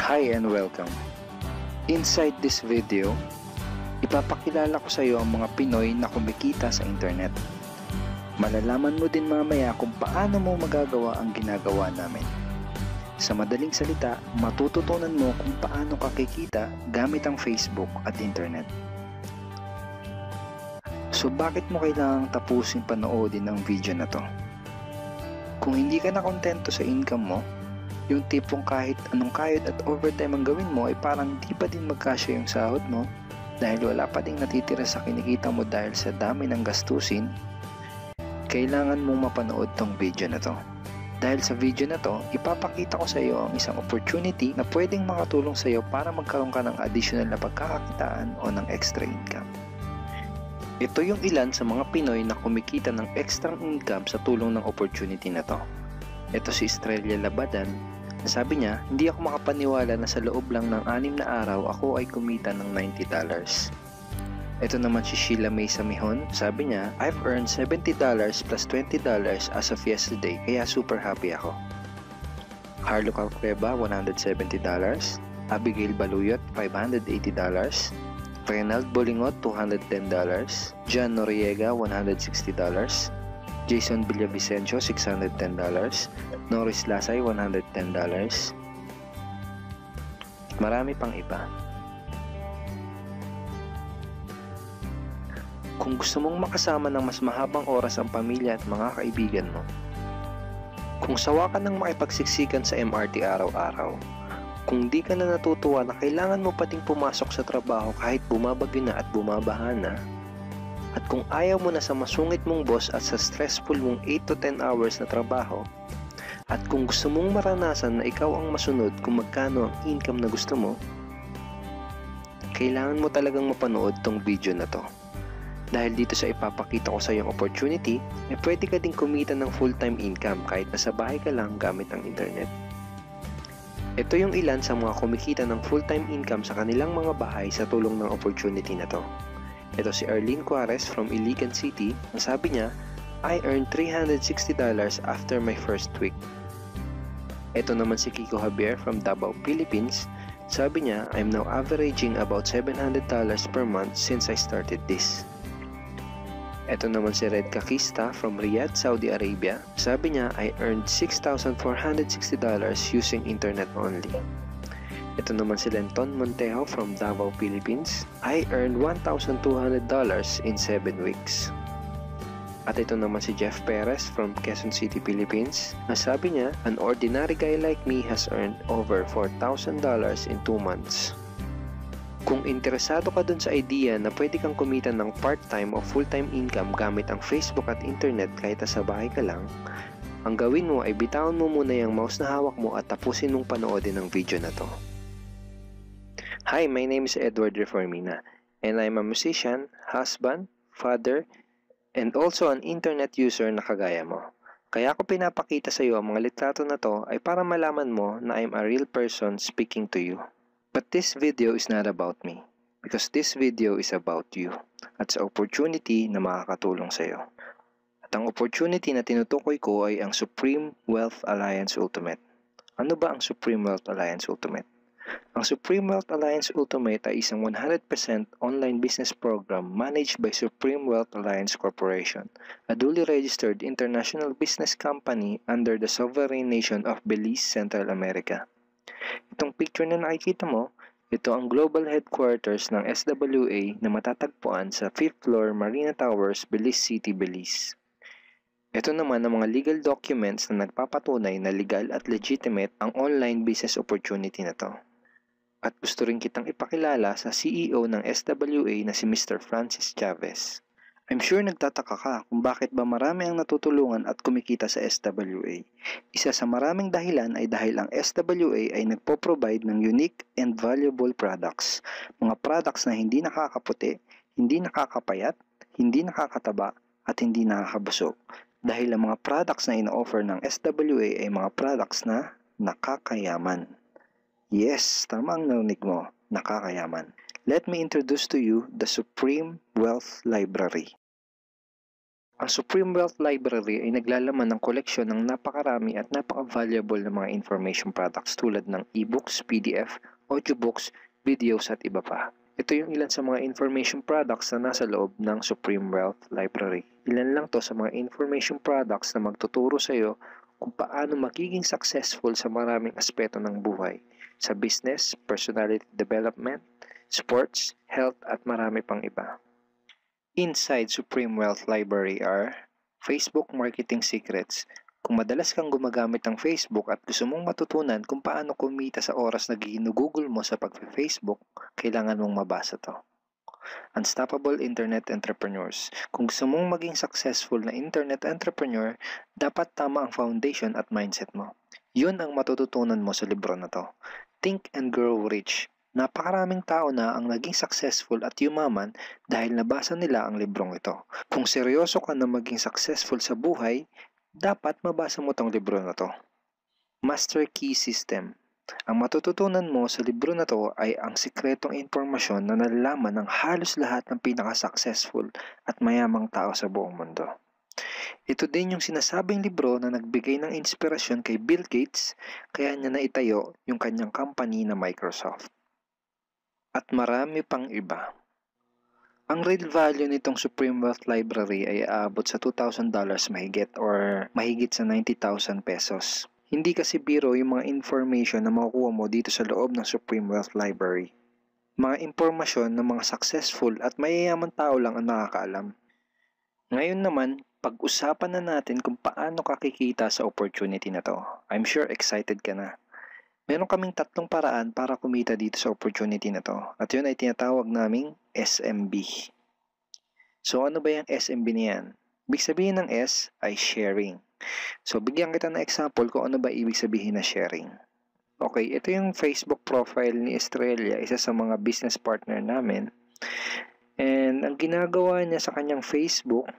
Hi and welcome. Inside this video, ipapakilala ko sa iyo ang mga Pinoy na kumikita sa internet. Malalaman mo din mamaya kung paano mo magagawa ang ginagawa namin. Sa madaling salita, matututunan mo kung paano ka kikita gamit ang Facebook at internet. So bakit mo kailangang tapusin panoodin ang video na to? Kung hindi ka na kontento sa income mo, yung tipong kahit anong kayod at overtime ang gawin mo ay parang di pa din magkasya yung sahod mo dahil wala pa ding natitira sa kinikita mo dahil sa dami ng gastusin, kailangan mong mapanood tong video na to. Dahil sa video na to, ipapakita ko sa iyo ang isang opportunity na pwedeng makatulong sa iyo para magkaroon ka ng additional na pagkakakitaan o ng extra income. Ito yung ilan sa mga Pinoy na kumikita ng extra income sa tulong ng opportunity na to. Ito si Estrella Labadan. Sabi niya, hindi ako makapaniwala na sa loob lang ng 6 na araw ako ay kumita ng $90. Ito naman si Sheila May Samihon. Sabi niya, I've earned $70 plus $20 as of yesterday kaya super happy ako. Harlo Calcreba, $170. Abigail Baluyot, $580. Renald Bolingot, $210. John Noriega, $160. Jason Villavicencio, $610. Norris Lasay, $110. Marami pang iba. Kung gusto mong makasama ng mas mahabang oras ang pamilya at mga kaibigan mo, kung sawa ka ng makipagsiksikan sa MRT araw-araw, kung di ka na natutuwa na kailangan mo pating pumasok sa trabaho kahit bumabagyo na at bumabaha na, at kung ayaw mo na sa masungit mong boss at sa stressful mong 8 to 10 hours na trabaho, at kung gusto mong maranasan na ikaw ang masunod kung magkano ang income na gusto mo, kailangan mo talagang mapanood tong video na to. Dahil dito sa ipapakita ko sa iyong opportunity, pwede ka ding kumita ng full-time income kahit nasa bahay ka lang gamit ang internet. Ito yung ilan sa mga kumikita ng full-time income sa kanilang mga bahay sa tulong ng opportunity na to. Ito si Arlene Juarez from Iligan City. Ang sabi niya, I earned $360 after my first week. Ito naman si Kiko Javier from Davao, Philippines. Sabi niya, I'm now averaging about $700 per month since I started this. Ito naman si Red Kakista from Riyadh, Saudi Arabia. Sabi niya, I earned $6,460 using internet only. Ito naman si Lenton Montejo from Davao, Philippines. I earned $1,200 in 7 weeks. At ito naman si Jeff Perez from Quezon City, Philippines. Nasabi niya, an ordinary guy like me has earned over $4,000 in 2 months. Kung interesado ka dun sa idea na pwede kang kumita ng part-time o full-time income gamit ang Facebook at internet kahit sa bahay ka lang, ang gawin mo ay bitawan mo muna yung mouse na hawak mo at tapusin mong panoodin ang video na to. Hi, my name is Edward Reformina, and I'm a musician, husband, father, and also an internet user na kagaya mo. Kaya ako pinapakita sa iyo ang mga litrato na to ay para malaman mo na I'm a real person speaking to you. But this video is not about me, because this video is about you at sa opportunity na makakatulong sa iyo. At ang opportunity na tinutukoy ko ay ang Supreme Wealth Alliance Ultimate. Ano ba ang Supreme Wealth Alliance Ultimate? Ang Supreme Wealth Alliance Ultimate ay isang 100% online business program managed by Supreme Wealth Alliance Corporation, a duly registered international business company under the sovereign nation of Belize, Central America. Itong picture na nakikita mo, ito ang global headquarters ng SWA na matatagpuan sa 5th floor Marina Towers, Belize City, Belize. Ito naman ang mga legal documents na nagpapatunay na legal at legitimate ang online business opportunity na to. At gusto rin kitang ipakilala sa CEO ng SWA na si Mr. Francis Chavez. I'm sure nagtataka ka kung bakit ba marami ang natutulungan at kumikita sa SWA. Isa sa maraming dahilan ay dahil ang SWA ay nagpo-provide ng unique and valuable products. Mga products na hindi nakakaputi, hindi nakakapayat, hindi nakakataba, at hindi nakakabusog. Dahil ang mga products na ino-offer ng SWA ay mga products na nakakayaman. Yes, tama ang narinig mo, nakakayaman. Let me introduce to you the Supreme Wealth Library. Ang Supreme Wealth Library ay naglalaman ng koleksyon ng napakarami at napaka-valuable na mga information products tulad ng e-books, PDF, audiobooks, videos at iba pa. Ito yung ilan sa mga information products na nasa loob ng Supreme Wealth Library. Ilan lang to sa mga information products na magtuturo sa iyo kung paano magiging successful sa maraming aspeto ng buhay, sa business, personality development, sports, health at marami pang iba. Inside Supreme Wealth Library are Facebook Marketing Secrets. Kung madalas kang gumagamit ng Facebook at gusto mong matutunan kung paano kumita sa oras na ginugugol mo sa pag-Facebook, kailangan mong mabasa to. Unstoppable Internet Entrepreneurs. Kung gusto mong maging successful na internet entrepreneur, dapat tama ang foundation at mindset mo. Yun ang matututunan mo sa libro na to. Think and Grow Rich. Napakaraming tao na ang naging successful at yumaman dahil nabasa nila ang librong ito. Kung seryoso ka na maging successful sa buhay, dapat mabasa mo tong libro na to. Master Key System. Ang matututunan mo sa libro na to ay ang sikretong impormasyon na nalalaman ng halos lahat ng pinaka-successful at mayamang tao sa buong mundo. Ito din yung sinasabing libro na nagbigay ng inspirasyon kay Bill Gates kaya niya naitayo yung kanyang company na Microsoft. At marami pang iba. Ang real value nitong Supreme Wealth Library ay aabot sa $2,000 mahigit or mahigit sa 90,000 pesos. Hindi kasi biro yung mga information na makukuha mo dito sa loob ng Supreme Wealth Library. Mga impormasyon ng mga successful at mayayaman tao lang ang nakakaalam. Ngayon naman, pag-usapan na natin kung paano ka kikita sa opportunity na to. I'm sure excited ka na. Meron kaming 3 paraan para kumita dito sa opportunity na to. At yun ay tinatawag naming SMB. So ano ba yung SMB niyan? Ibig sabihin ng S ay sharing. So bigyan kita ng example kung ano ba ibig sabihin na sharing. Okay, ito yung Facebook profile ni Estrella, isa sa mga business partner namin. And ang ginagawa niya sa kanyang Facebook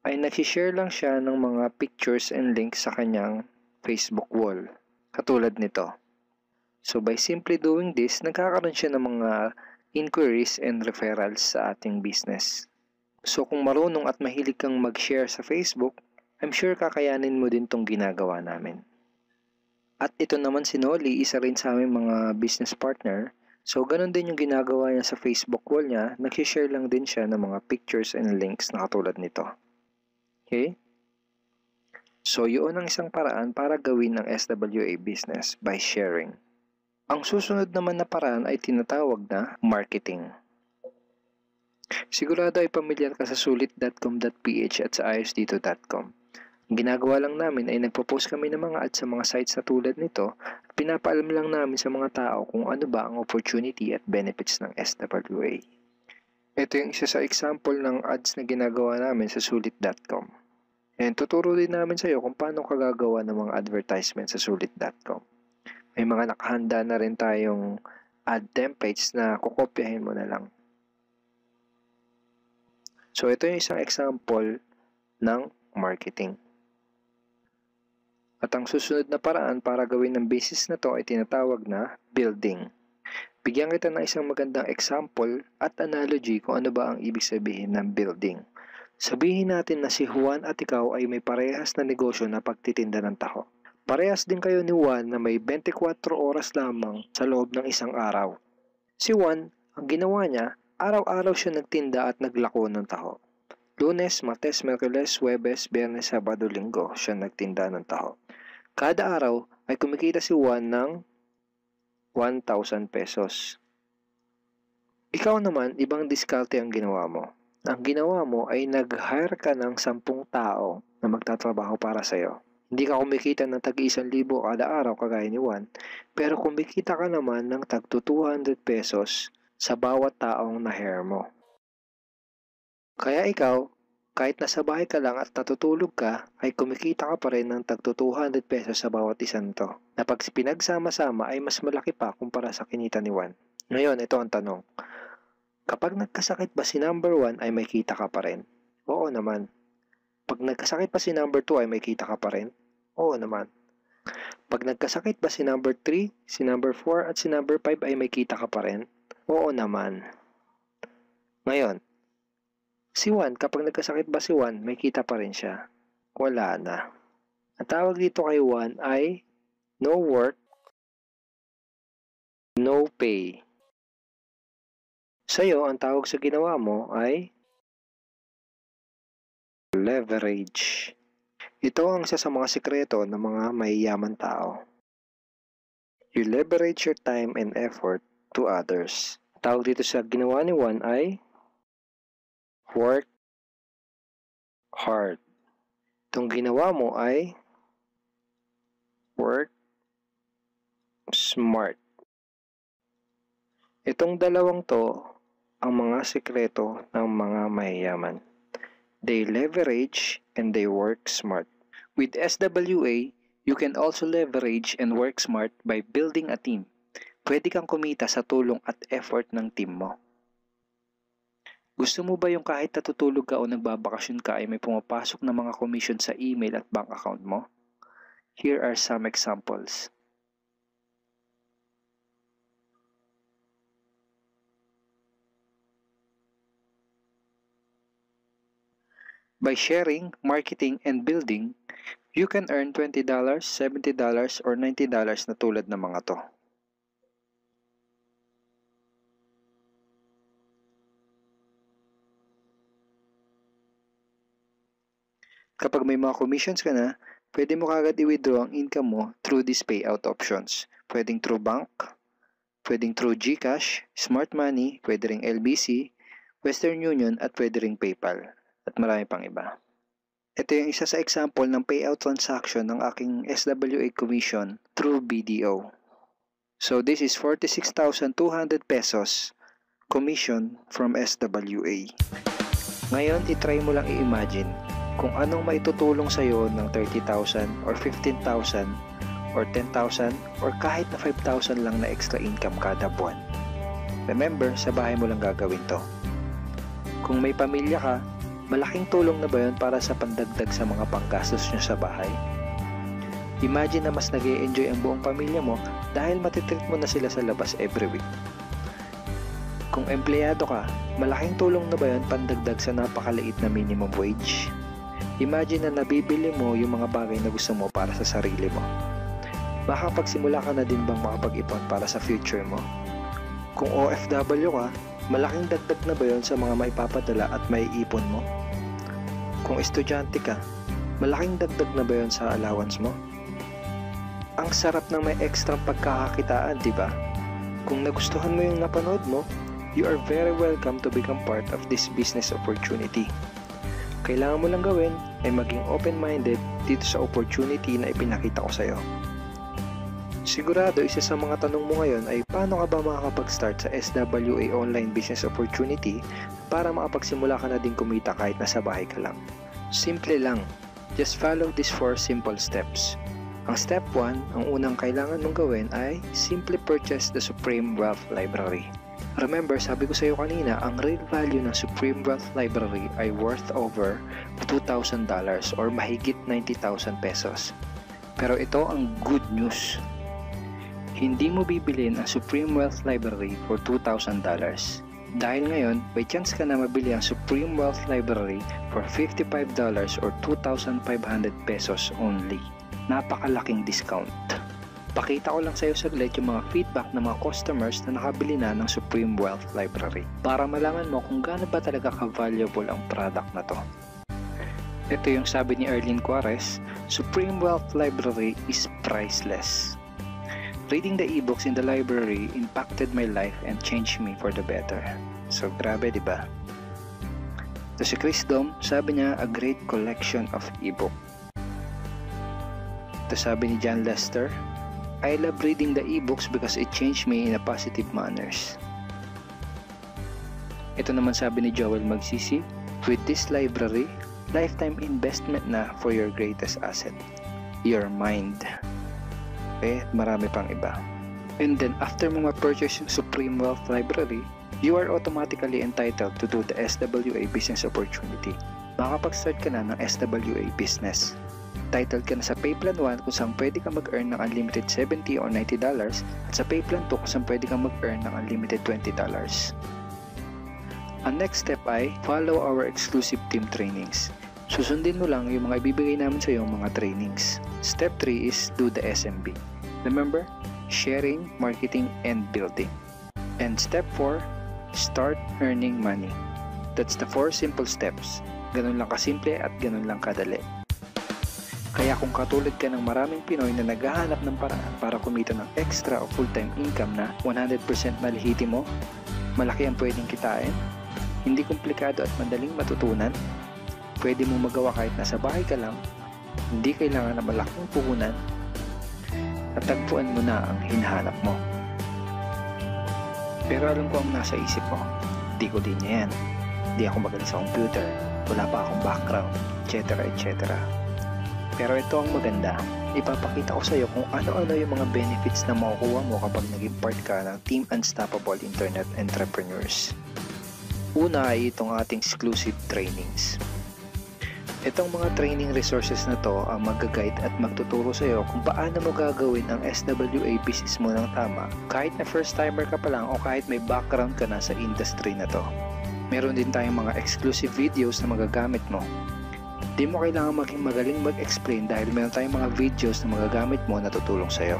ay nag-share lang siya ng mga pictures and links sa kanyang Facebook wall. Katulad nito. So by simply doing this, nagkakaroon siya ng mga inquiries and referrals sa ating business. So kung marunong at mahilig kang mag-share sa Facebook, I'm sure kakayanin mo din tong ginagawa namin. At ito naman si Nolly, isa rin sa aming mga business partner. So ganun din yung ginagawa niya sa Facebook wall niya, nag-share lang din siya ng mga pictures and links na katulad nito. Okay? So, yun ang isang paraan para gawin ang SWA business by sharing. Ang susunod naman na paraan ay tinatawag na marketing. Sigurado ay pamilyar ka sa sulit.com.ph at sa ayosdito.com. Ang ginagawa lang namin ay nagpo-post kami ng mga ads sa mga sites na tulad nito at pinapaalam lang namin sa mga tao kung ano ba ang opportunity at benefits ng SWA. Ito yung isa sa example ng ads na ginagawa namin sa sulit.com. And tuturo din namin sa iyo kung paano ka gagawa ng mga advertisement sa sulit.com. May mga nakahanda na rin tayong ad templates na kukopyahin mo na lang. So ito yung isang example ng marketing. At ang susunod na paraan para gawin ng business na to ay tinatawag na building. Bigyan kita ng isang magandang example at analogy kung ano ba ang ibig sabihin ng building. Sabihin natin na si Juan at ikaw ay may parehas na negosyo na pagtitinda ng taho. Parehas din kayo ni Juan na may 24 oras lamang sa loob ng isang araw. Si Juan, ang ginawa niya, araw-araw siya nagtinda at naglako ng taho. Lunes, Martes, Miyerkules, Huwebes, Biyernes, Sabado, Linggo siya nagtinda ng taho. Kada araw ay kumikita si Juan ng 1,000 pesos. Ikaw naman, ibang diskarte ang ginawa mo. Ang ginawa mo ay nag-hire ka ng 10 tao na magtatrabaho para sa'yo. Hindi ka kumikita ng tag-1,000 kada araw kagaya ni Juan, pero kumikita ka naman ng tag 200 pesos sa bawat taong na-hire mo. Kaya ikaw, kahit nasa bahay ka lang at natutulog ka, ay kumikita ka pa rin ng tag 200 pesos sa bawat isang to, na pag pinagsama-sama ay mas malaki pa kumpara sa kinita ni Juan. Ngayon, ito ang tanong. Kapag nagkasakit ba si number 1 ay may kita ka pa rin? Oo naman. Pag nagkasakit pa si number 2 ay may kita ka pa rin? Oo naman. Pag nagkasakit ba si number 3, si number 4 at si number 5 ay may kita ka pa rin? Oo naman. Ngayon, Si Juan, kapag nagkasakit ba si Juan, may kita pa rin siya? Wala na. Ang tawag dito kay Juan ay no work, no pay. Sa'yo, ang tawag sa ginawa mo ay leverage. Ito ang isa sa mga sikreto ng mga mayayaman tao. You leverage your time and effort to others. Tawag dito sa ginawa ni Juan ay work hard. Itong ginawa mo ay work smart. Itong dalawang to ang mga sikreto ng mga mayayaman. They leverage and they work smart. With SWA, you can also leverage and work smart by building a team. Pwede kang kumita sa tulong at effort ng team mo. Gusto mo ba yung kahit natutulog ka o nagbabakasyon ka ay may pumapasok na mga commission sa email at bank account mo? Here are some examples. By sharing, marketing, and building, you can earn $20, $70, or $90 na tulad ng mga to. Kapag may mga commissions ka na, pwede mo kagad i-withdraw ang income mo through these payout options. Pwedeng through bank, pwedeng through GCash, Smart Money, pwede ring LBC, Western Union, at pwede ring PayPal. At marami pang iba. Ito yung isa sa example ng payout transaction ng aking SWA commission through BDO. So this is 46,200 pesos commission from SWA. Ngayon, itry mo lang i-imagine kung anong maitutulong sa'yo ng 30,000 or 15,000 or 10,000 or kahit na 5,000 lang na extra income kada buwan. Remember, sa bahay mo lang gagawin to. Kung may pamilya ka, malaking tulong na ba yun para sa pandagdag sa mga panggastos nyo sa bahay? Imagine na mas nag-e-enjoy ang buong pamilya mo dahil matitreat mo na sila sa labas every week. Kung empleyado ka, malaking tulong na ba yun pandagdag sa napakaliit na minimum wage? Imagine na nabibili mo yung mga bagay na gusto mo para sa sarili mo. Makapagsimula ka na din bang makapag-ipon para sa future mo? Kung OFW ka, malaking dagdag na ba yun sa mga maipapadala at maiipon mo? Kung estudyante ka, malaking dagdag na ba yun sa allowance mo? Ang sarap ng may extra pagkakakitaan, di ba? Kung nagustuhan mo yung napanood mo, you are very welcome to become part of this business opportunity. Kailangan mo lang gawin ay maging open-minded dito sa opportunity na ipinakita ko sa'yo. Sigurado, isa sa mga tanong mo ngayon ay paano ka ba makakapag-start sa SWA online business opportunity para makapagsimula ka na din kumita kahit nasa bahay ka lang. Simple lang. Just follow these 4 simple steps. Ang step 1, ang unang kailangan mong gawin ay simply purchase the Supreme Wealth Library. Remember, sabi ko sa iyo kanina, ang real value ng Supreme Wealth Library ay worth over $2,000 or mahigit 90,000 pesos. Pero ito ang good news. Hindi mo bibilin ang Supreme Wealth Library for $2,000. Dahil ngayon, may chance ka na mabili ang Supreme Wealth Library for $55 or 2,500 pesos only. Napakalaking discount. Pakita ko lang sa iyo saglit yung mga feedback ng mga customers na nakabili na ng Supreme Wealth Library para malaman mo kung gaano ba talaga ka-valuable ang product na to. Ito yung sabi ni Erlene Cuares, Supreme Wealth Library is priceless. Reading the ebooks in the library impacted my life and changed me for the better. So grabe, di ba? Ito si Chris Dom, sabi niya, a great collection of ebook. Ito sabi ni John Lester, I love reading the ebooks because it changed me in a positive manners. Ito naman sabi ni Joel Magsisi, with this library, lifetime investment na for your greatest asset, your mind. Marami pang iba. And then after mo ma-purchase yung Supreme Wealth Library, you are automatically entitled to do the SWA business opportunity. Makapag-start ka na ng SWA business. Titled ka na sa Payplan 1 kung saan pwede ka mag-earn ng unlimited $70 or $90 at sa Payplan 2 kung saan pwede ka mag-earn ng unlimited $20. Ang next step ay follow our exclusive team trainings. Susundin mo lang yung mga ibibigay namin sa iyo mga trainings. Step 3 is do the SMB. Remember, sharing, marketing, and building. And step 4, start earning money. That's the 4 simple steps. Ganun lang kasimple at ganun lang kadali. Kaya kung katulad ka ng maraming Pinoy na naghahanap ng paraan para kumita ng extra o full-time income na 100% malihiti mo, malaki ang pwedeng kitain, hindi komplikado at madaling matutunan, pwede mong magawa kahit nasa bahay ka lang, hindi kailangan na malaking puhunan, at tagpuan mo na ang hinahanap mo. Pero alam ko ang nasa isip mo, di ko din yan. Di ako magaling sa computer, wala pa akong background, etc. etc. Pero ito ang maganda, ipapakita ko sa iyo kung ano-ano yung mga benefits na makukuha mo kapag naging part ka ng Team Unstoppable Internet Entrepreneurs. Una ay itong ating exclusive trainings. Itong mga training resources na to ang mag-guide at magtuturo sa iyo kung paano mo gagawin ang SWA business mo ng tama kahit na first timer ka pa lang o kahit may background ka na sa industry na to. Meron din tayong mga exclusive videos na magagamit mo. Di mo kailangan maging magaling mag-explain dahil meron tayong mga videos na magagamit mo na tutulong sa iyo.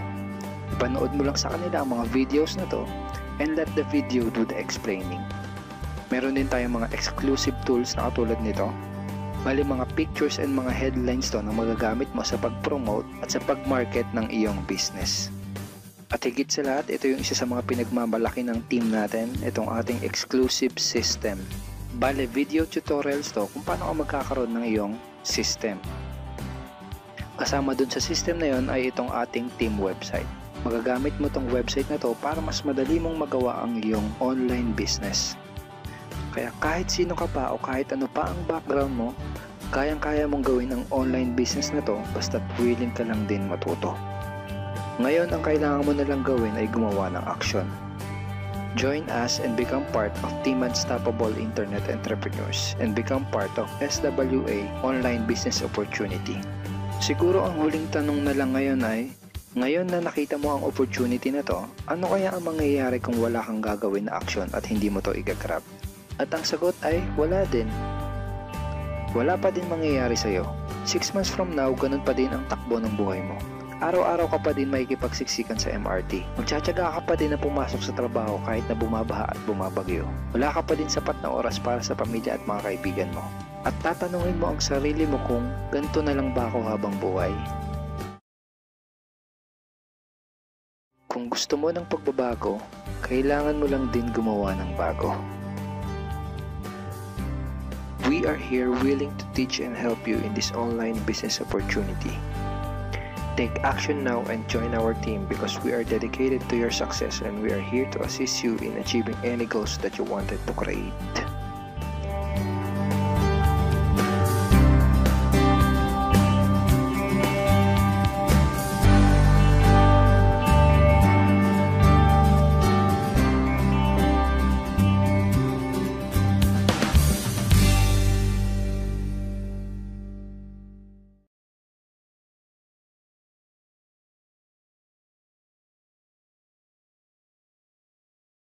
Ipanood mo lang sa kanila ang mga videos na to and let the video do the explaining. Meron din tayong mga exclusive tools na katulad nito. Bali mga pictures and mga headlines to na magagamit mo sa pag-promote at sa pag-market ng iyong business. At higit sa lahat, ito yung isa sa mga pinagmamalaki ng team natin, itong ating exclusive system. Bali video tutorials to kung paano ka magkakaroon ng iyong system. Kasama dun sa system na yon ay itong ating team website. Magagamit mo tong website na to para mas madali mong magawa ang iyong online business. Kaya kahit sino ka pa o kahit ano pa ang background mo, kayang-kaya mong gawin ang online business na to basta't willing ka lang din matuto. Ngayon ang kailangan mo na lang gawin ay gumawa ng action. Join us and become part of Team Unstoppable Internet Entrepreneurs and become part of SWA Online Business Opportunity. Siguro ang huling tanong na lang ngayon ay, ngayon na nakita mo ang opportunity na to, ano kaya ang mangyayari kung wala kang gagawin na action at hindi mo to i-grab? At ang sagot ay wala din. Wala pa din mangyayari sa'yo. 6 months from now, ganun pa din ang takbo ng buhay mo. Araw-araw ka pa din makikipagsiksikan sa MRT. Magtsatsaga ka pa din na pumasok sa trabaho kahit na bumabaha at bumabagyo. Wala ka pa din sapat na oras para sa pamilya at mga kaibigan mo. At tatanungin mo ang sarili mo kung ganito na lang ba ako habang buhay? Kung gusto mo ng pagbabago, kailangan mo lang din gumawa ng bago. We are here willing to teach and help you in this online business opportunity. Take action now and join our team because we are dedicated to your success and we are here to assist you in achieving any goals that you wanted to create.